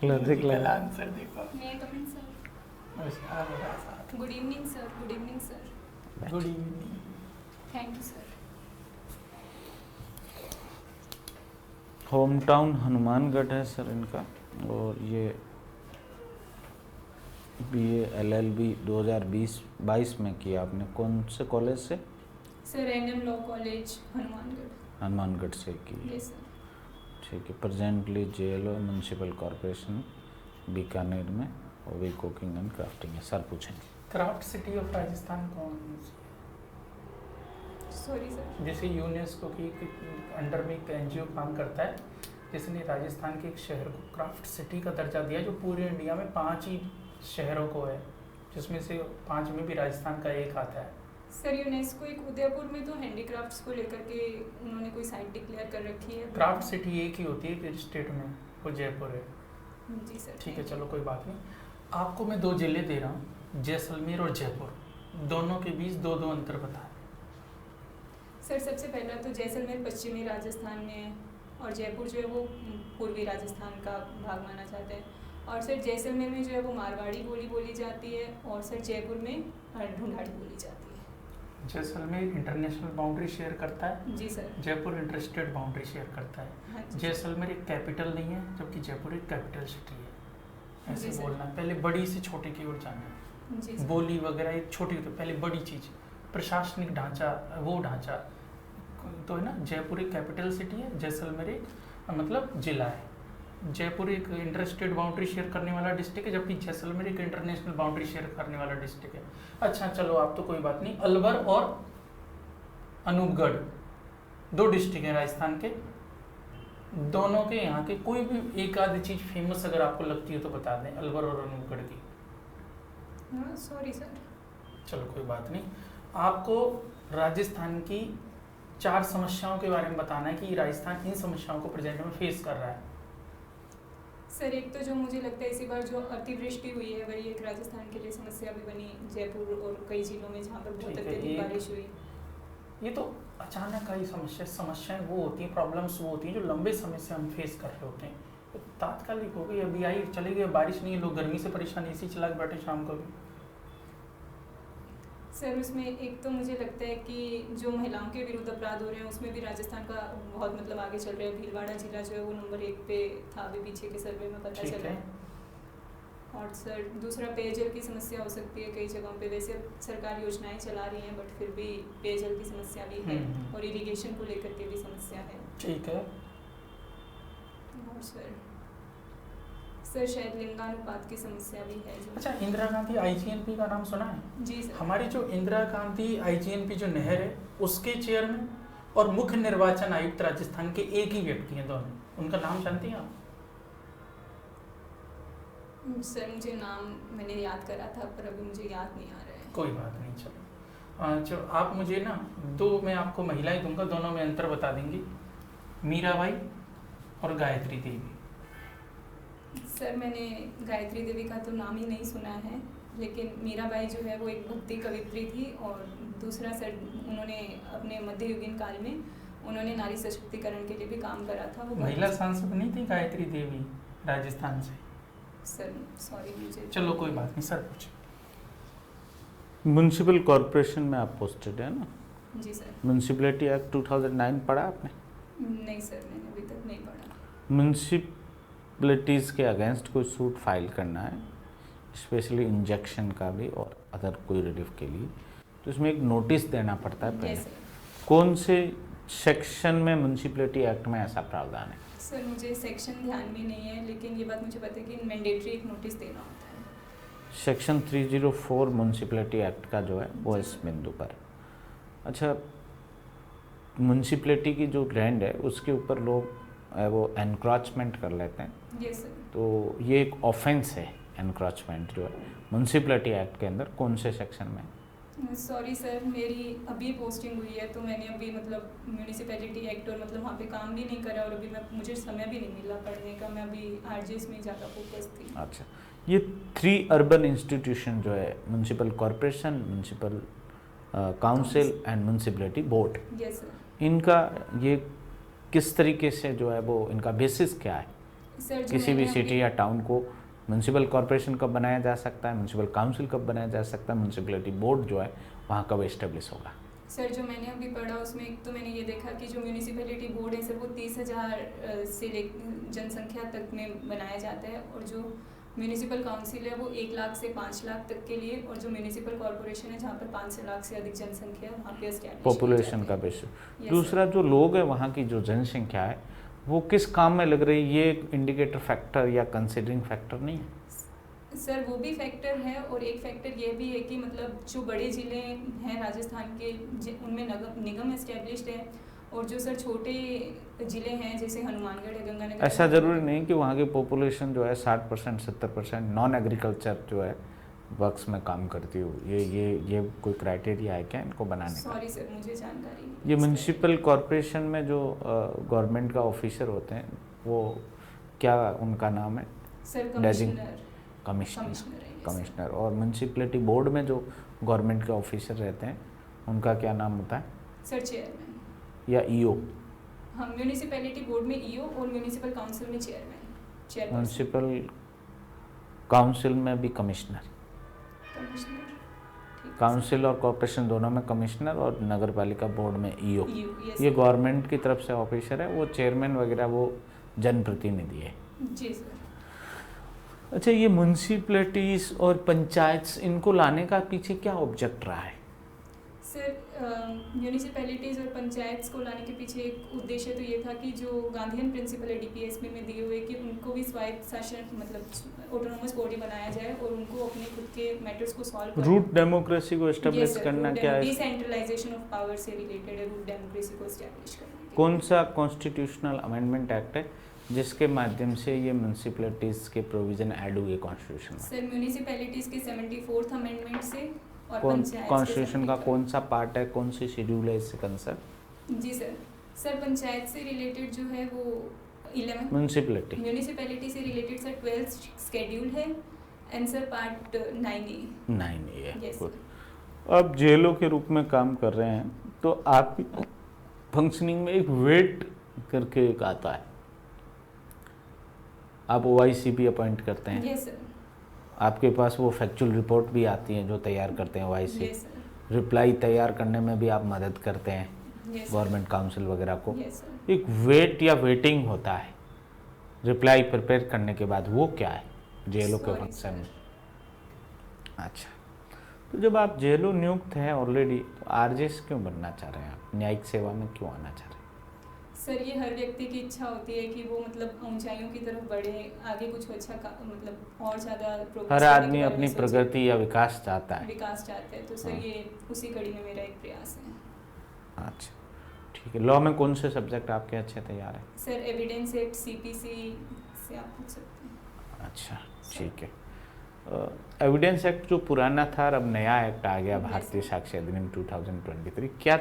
Logical answer देखो। मैं coming sir. होशियार हो रहा है साथ। Good evening sir. Good evening sir. Good evening. Thank you sir. Home town Hanumangarh है सर इनका, और ये BA LLB 2020-22 में किया आपने। कौन से कॉलेज से? Sir NM law college Hanumangarh. Hanumangarh से की। Yes sir. ठीक है। Presently JLO municipal corporation Bikaner में ओवी कुकिंग एंड क्राफ्टिंग है। सर पूछेंगे। क्राफ्ट सिटी ऑफ राजस्थान कौन सी है? Sorry sir. जैसे यूनेस्को की अंडर में एक NGO काम करता है जिसने राजस्थान के एक शहर को क्राफ्ट सिटी का दर्जा दिया, जो पूरे इंडिया में 5 ही शहरों को है, जिसमें से 5 में भी राजस्थान का एक आता है। सर यूनेस्को एक उदयपुर में तो हैंडीक्राफ्ट्स को लेकर के उन्होंने कोई साइट डिक्लेयर कर रखी है। क्राफ्ट सिटी एक ही होती है स्टेट में, वो जयपुर है। जी सर। ठीक है, चलो कोई बात नहीं। आपको मैं 2 जिले दे रहा हूँ, जैसलमेर और जयपुर, दोनों के बीच 2-2 अंतर बता। सर सबसे पहला तो जैसलमेर पश्चिमी राजस्थान में है और जयपुर जो है वो पूर्वी राजस्थान का भाग माना जाता है। और सर जैसलमेर में जो है वो मारवाड़ी बोली बोली जाती है और सर जयपुर में ढूंढाड़ी बोली जाती है। जैसलमेर इंटरनेशनल बाउंड्री शेयर करता है। Ji sir. Jaipur interstate boundary share करता है। हाँ जी। जैसलमेर एक कैपिटल नहीं है, जबकि जयपुर एक कैपिटल सिटी है। जी ऐसे सर। बोलना है, पहले बड़ी से छोटे की ओर जाना है। जी सर। बोली वगैरह एक छोटी होती है, पहले बड़ी चीज। प्रशासनिक ढांचा, वो ढांचा तो है ना। जयपुर एक कैपिटल सिटी है, जैसलमेर एक मतलब जिला है। जयपुर एक इंटरस्टेट बाउंड्री शेयर करने वाला डिस्ट्रिक्ट है, जबकि जैसलमेर एक इंटरनेशनल बाउंड्री शेयर करने वाला डिस्ट्रिक्ट है। अच्छा चलो, आप तो कोई बात नहीं। अलवर और अनूपगढ़ 2 डिस्ट्रिक्ट हैं राजस्थान के। दोनों के यहाँ के कोई भी एक आधी चीज फेमस अगर आपको लगती है तो बता दें, अलवर और अनूपगढ़ की। हाँ सॉरी सर। चलो कोई बात नहीं। आपको राजस्थान की 4 समस्याओं के बारे में बताना है कि राजस्थान इन समस्याओं को प्रेजेंट में फेस कर रहा है। सर एक तो जो मुझे लगता है इसी बार जो अतिवृष्टि हुई है वही एक राजस्थान के लिए समस्या भी बनी, जयपुर और कई जिलों में जहाँ पर बहुत ठीक है, अत्यधिक बारिश हुई। ये तो अचानक आई समस्याएं वो होती हैं, प्रॉब्लम्स वो होती हैं जो लंबे समय से हम फेस कर रहे होते हैं। तो तात्कालिक हो गई, अभी आई चली गई, बारिश नहीं है, लोग गर्मी से परेशान, AC चला के बैठे शाम को भी। सर उसमें एक तो मुझे लगता है कि जो महिलाओं के विरुद्ध अपराध हो रहे हैं उसमें भी राजस्थान का बहुत मतलब आगे चल रहा है। भीलवाड़ा जिला जो है वो नंबर 1 पे था अभी पीछे के सर्वे में पता ठीक चला है। है। और सर दूसरा पेयजल की समस्या हो सकती है कई जगहों पे। वैसे सरकार योजनाएं चला रही हैं बट फिर भी पेयजल की समस्या भी है और इरिगेशन को लेकर के भी समस्या है। ठीक है। और सर शायद लिंगानुपात की समस्या भी है जो। अच्छा, इंदिरा गांधी IGNP का नाम सुना है? जी सर। हमारी जो इंदिरा गांधी IGNP जो नहर है उसके चेयरमैन और मुख्य निर्वाचन आयुक्त राजस्थान के एक ही व्यक्ति हैं दोनों। उनका नाम जानती हैं आप? सर मुझे नाम मैंने याद करा था पर अभी मुझे याद नहीं आ रहा है। कोई बात नहीं, चलो आप मुझे ना 2 मैं आपको महिलाएं दूंगा, दोनों में अंतर बता देंगी। मीराबाई और गायत्री देवी। सर मैंने गायत्री देवी का तो नाम ही नहीं सुना है, लेकिन मीराबाई जो है वो एक भक्ति कवित्री थी और दूसरा सर उन्होंने अपने मध्ययुगीन काल में उन्होंने नारी सशक्तिकरण के लिए भी काम करा था। वो महिला सांसद नहीं थी गायत्री देवी राजस्थान से? सर सॉरी मुझे। चलो कोई बात नहीं, सर पूछे। म्यूनसिपल कॉरपोरेशन में आप पोस्टेड है ना? जी सर। म्यूनसिपलिटी एक्ट 2009 पढ़ा आपने? नहीं सर मैंने अभी तक नहीं पढ़ा। म्यूनसिपलिटीज़ के अगेंस्ट कोई सूट फाइल करना है, स्पेशली इंजेक्शन का भी और अदर कोई रिलीफ के लिए, तो इसमें एक नोटिस देना पड़ता है पहले। कौन से सेक्शन में म्यूनसिपलिटी एक्ट में ऐसा प्रावधान है? सर मुझे सेक्शन ध्यान में नहीं है, लेकिन ये बात मुझे पता है कि मैंडेटरी एक नोटिस देना होता है। सेक्शन 304 म्यूनसिपलिटी एक्ट का जो है वो इस बिंदु पर। अच्छा, म्यूनसिपलिटी की जो लैंड है उसके ऊपर लोग वो एनक्रोचमेंट कर लेते हैं। Yes sir. तो ये एक ऑफेंस है एनक्रोचमेंट जो है म्यूनसिपलिटी एक्ट के अंदर कौन से सेक्शन में? सॉरी सर, मेरी अभी पोस्टिंग हुई है तो मैंने अभी मतलब म्यूनिसिपैलिटी एक्ट और मतलब वहाँ पे काम भी नहीं करा और अभी मुझे समय भी नहीं मिला पढ़ने का। मैं अभी RGS में ज़्यादा फोकस थी। अच्छा, ये 3 अर्बन इंस्टीट्यूशन जो है municipal corporation, municipal council and municipality board, yes sir. इनका ये किस तरीके से जो है वो इनका बेसिस क्या है? सर जो किसी भी मैंने सिटी अपनी- या टाउन को म्यूनसिपल कॉरपोरेशन कब बनाया जा सकता है, म्यूनसिपल काउंसिल कब बनाया जा सकता है, म्यूनसिपलिटी बोर्ड जो है वहाँ कब एस्टेब्लिश होगा? सर जो मैंने अभी पढ़ा उसमें एक तो मैंने ये देखा कि जो म्यूनिसिपैलिटी बोर्ड है सर वो 30,000 से जनसंख्या तक में बनाया जाता है, और जो म्यूनिसिपल काउंसिल है वो 1 लाख से 5 लाख तक के लिए, और जो म्यूनिसिपल कॉर्पोरेशन है जहाँ पर 5 लाख से अधिक जनसंख्या है वहाँ पे एस्टैब्लिश पॉपुलेशन का बेस। Yes, दूसरा जो लोग हैं वहाँ की जो जनसंख्या है वो किस काम में लग रही है, ये एक इंडिकेटर फैक्टर या कंसिडरिंग फैक्टर नहीं है? सर वो भी फैक्टर है, और एक फैक्टर ये भी है कि मतलब जो बड़े ज़िले हैं राजस्थान के उनमें निगम एस्टेब्लिश्ड है, और जो सर छोटे ज़िले हैं जैसे हनुमानगढ़ है, गंगानगर, ऐसा ज़रूरी नहीं कि वहाँ की पॉपुलेशन जो है 60% 70% नॉन एग्रीकल्चर जो है वर्क्स में काम करती हो। ये कोई क्राइटेरिया है क्या इनको बनाने का? सॉरी सर मुझे जानकारी नहीं ये है इस म्यूनसिपल कॉरपोरेशन में जो गवर्नमेंट का ऑफिसर होते हैं वो क्या उनका नाम है? बारे में। सर कमिश्नर कमिश्नर है ये, सर। कमिश्नर। और म्यूनसिपलिटी बोर्ड में जो गवर्नमेंट के ऑफिसर रहते हैं उनका क्या नाम होता है? Sir chairman. या ईओ? हाँ म्यूनिसिपैलिटी बोर्ड में ईओ और म्यूनिसिपल काउंसिल में चेयरमैन। म्यूनसिपल काउंसिल में भी कमिश्नर, कमिश्नर ठीक है, काउंसिल और कॉरपोरेशन दोनों में कमिश्नर, और नगर पालिका बोर्ड में ईओ। सर। यस ये सर। गवर्नमेंट की तरफ से ऑफिसर है, वो चेयरमैन वगैरह वो जनप्रतिनिधि है। जी सर। अच्छा, ये म्यूनसिपलिटीज़ और पंचायत इनको लाने का पीछे क्या ऑब्जेक्ट रहा है? सर म्यूनिसिपैलिटीज़ और पंचायत को लाने के पीछे एक उद्देश्य तो ये था कि जो गांधीयन प्रिंसिपल है डीपीएसपी में दिए हुए कि उनको भी स्वायत्त शासन मतलब ऑटोनोमस बॉडी बनाया जाए और उनको अपने खुद के मैटर्स को सॉल्व रूट डेमोक्रेसी को एस्टेब्लिश करना क्या है? डिसेंट्रलाइजेशन ऑफ पावर से रिलेटेड है रूट डेमोक्रेसी को एस्टेब्लिश करने के लिए। कौन सा कॉन्स्टिट्यूशनल अमेंडमेंट एक्ट है जिसके माध्यम से ये म्यूनसिपलिटीज़ के प्रोविजन ऐड हुए कॉन्स्टिट्यूशन में? सर म्यूनिसिपैलिटीज़ के 74th अमेंडमेंट से, और कौन पंचायत कॉन्स्टिट्यूशन का कौन सा पार्ट है, कौन सी शेड्यूल है इससे कंसर्न? जी सर। सर पंचायत से रिलेटेड जो है वो 11, म्यूनसिपलिटी म्यूनिसिपैलिटी से रिलेटेड सर 12th शेड्यूल है, and sir part 9A। 9A है। Yes, Good. अब जेलों के रूप में काम कर रहे हैं तो आपकी फंक्शनिंग में एक वेट करके एक आता है, आप OIC भी अपॉइंट करते हैं, यस सर। आपके पास वो फैक्चुअल रिपोर्ट भी आती है जो तैयार करते हैं OIC, यस सर। रिप्लाई तैयार करने में भी आप मदद करते हैं यस सर। गवर्नमेंट काउंसिल वगैरह को। Yes sir. एक वेट या वेटिंग होता है रिप्लाई प्रिपेयर करने के बाद, वो क्या है जेलों के Sorry, फंक्शन में? sir। अच्छा, तो जब आप जेलों नियुक्त हैं ऑलरेडी, तो RJS क्यों बनना चाह रहे हैं आप? न्यायिक सेवा में क्यों आना चाह रहे हैं? सर ये हर व्यक्ति की इच्छा होती है कि वो मतलब ऊंचाइयों की तरफ बढ़े, आगे कुछ अच्छा मतलब और ज़्यादा progress हर करने के आदमी बारे में अपनी सोचे, प्रगति या विकास चाहता है। विकास चाहते हैं, तो सर हाँ। ये उसी कड़ी में मेरा एक प्रयास है। अच्छा, ठीक है। लॉ में कौन से सब्जेक्ट आपके अच्छे तैयार हैं? सर एविडेंस एक्ट CPC से आप पूछ सकते हैं। अच्छा, ठीक है। एविडेंस एक्ट जो पुराना था और अब नया एक्ट आ गया, Yes, भारतीय sir। साक्ष्य अधिनियम 2023, क्या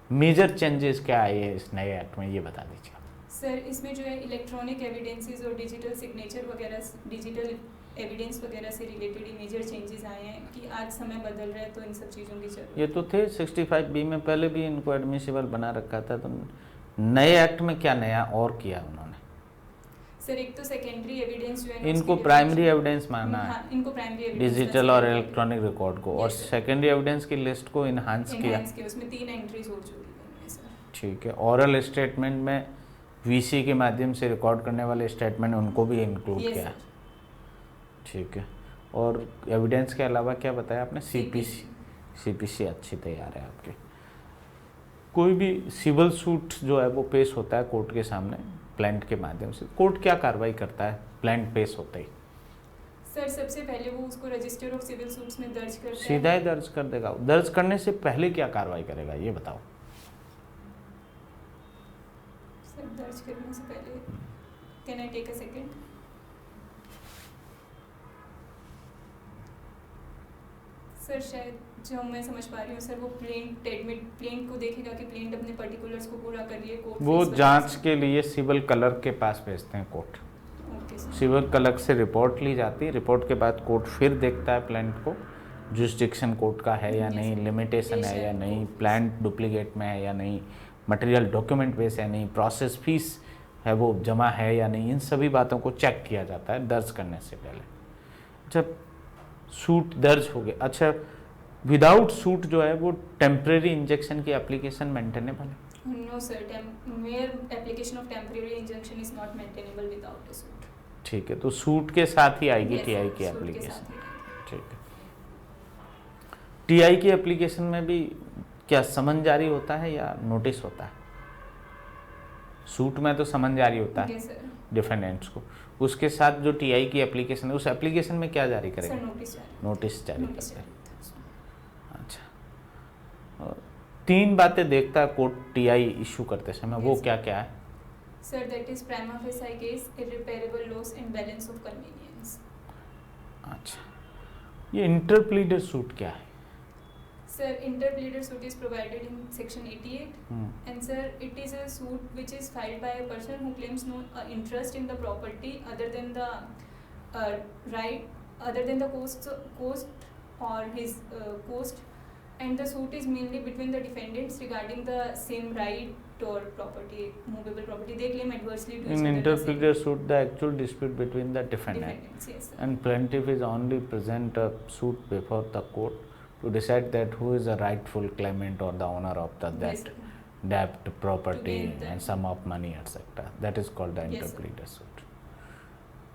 मेजर चेंजेस क्या आए हैं इस नए एक्ट में, ये बता दीजिए। सर इसमें जो है इलेक्ट्रॉनिक एविडेंसेस और डिजिटल सिग्नेचर वगैरह, डिजिटल एविडेंस वगैरह से रिलेटेड ही मेजर चेंजेस आए हैं कि आज समय बदल रहा है तो इन सब चीज़ों की जरूरत ये तो थे 65B में, पहले भी इनको एडमिसिबल बना रखा था, तो नए एक्ट में क्या नया और किया उन्होंने? सर एक तो सेकेंडरी एविडेंस जो है इनको प्राइमरी एविडेंस मानना है, हाँ, इनको प्राइमरी एविडेंस डिजिटल और इलेक्ट्रॉनिक रिकॉर्ड को, और Yes, sir। सेकेंडरी एविडेंस की लिस्ट को इन्हांस किया। के उसमें 3 एंट्रीज हो चुकी हैं सर। ठीक है। ओरल स्टेटमेंट में VC के माध्यम से रिकॉर्ड करने वाले स्टेटमेंट उनको भी इंक्लूड Yes, किया। sir। ठीक है। और एविडेंस के अलावा क्या बताया आपने? CPC। CPC अच्छी तैयार है आपकी। कोई भी सिविल सूट जो है वो पेश होता है कोर्ट के सामने प्लांट के माध्यम से, कोर्ट क्या कार्रवाई करता है प्लांट पेश होते ही? सर सबसे पहले वो उसको रजिस्टर ऑफ सिविल सूट्स में दर्ज करता है। सीधा ही दर्ज कर देगा। दर्ज करने से पहले क्या कार्रवाई करेगा ये बताओ। सर दर्ज करने से पहले can I take a second? Sir शायद जो मैं समझ पा रही हूँ सर, वो प्लेंट को देखेगा कि प्लेंट अपने पर्टिकुलर्स को पूरा कर रही है, कोर्ट वो जांच के लिए सिविल क्लर्क के पास भेजते हैं court. Okay sir. Civil clerk से रिपोर्ट ली जाती है, रिपोर्ट के बाद कोर्ट फिर देखता है प्लांट को, जुरिस्डिक्शन कोर्ट का है या Yes, नहीं, sir। लिमिटेशन है या Yes, नहीं, sir। प्लांट डुप्लीकेट में है या नहीं, मटेरियल डॉक्यूमेंट बेस है नहीं, प्रोसेस फीस है वो जमा है या नहीं, इन सभी बातों को चेक किया जाता है दर्ज करने से पहले। जब सूट दर्ज हो गया, अच्छा विदाउट सूट जो है वो टेम्परेरी इंजेक्शन की एप्लीकेशन मेंटेनेबल है? No sir, mere application of temporary injunction is not maintainable without a suit. ठीक है, तो सूट के साथ ही आएगी Yes, टीआई sir, की suit के एप्लीकेशन। साथ ही आएगी। ठीक है, टीआई की एप्लीकेशन में भी क्या समन जारी होता है या नोटिस होता है? सूट में तो समन जारी होता है Yes, sir. डिफेंडेंट्स को, उसके साथ जो टीआई की एप्लीकेशन है उस एप्लीकेशन में क्या जारी Sir, करेंगे? notice जारी। नोटिस जारी Notice करते हैं। जारी होता है। अच्छा, और 3 बातें देखता है कोर्ट टीआई इशू करते समय, वो Yes, क्या क्या है? Sir, that is prima facie case, irreparable loss and balance of convenience. अच्छा, ये इंटरप्लीडर सूट क्या है? Sir, interpleader suit is provided in section 88. Hmm, And sir, it is a suit which is filed by a person who claims no interest in the property other than the cost or his cost, and the suit is mainly between the defendants regarding the same right or property, movable property. They claim adversely to each in other the interpleader same suit the actual dispute between the defendant defendants. Yes, sir. and plaintiff is only present a suit before the court to decide that who is the rightful claimant or the owner of the Yes, that sir. debt, property gain the- and sum of money, etc. That is called the Yes, sir. interpleader suit.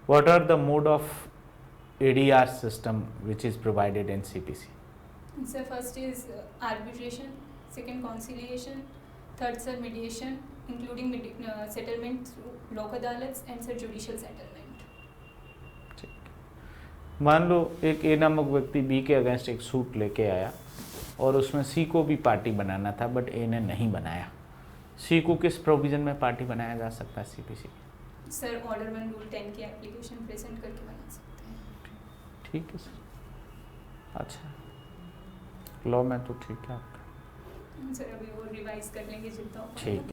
What are the mode of ADR system which is provided in CPC? So first is arbitration, second conciliation, third sir mediation, including settlement through लोक अदालत and sir judicial settlement. मान लो एक ए नामक व्यक्ति B के against एक suit लेके आया और उसमें सी को भी पार्टी बनाना था बट ए ने नहीं बनाया। सी को किस प्रोविजन में पार्टी बनाया जा सकता है सीपीसी? सर ऑर्डर 1 रूल 10 की एप्लीकेशन प्रेजेंट करके बना सकते हैं। ठीक है सर, अच्छा लॉ में तो ठीक है आपका। सर अभी वो रिवाइज कर लेंगे जितना हो पाएगा। ठीक।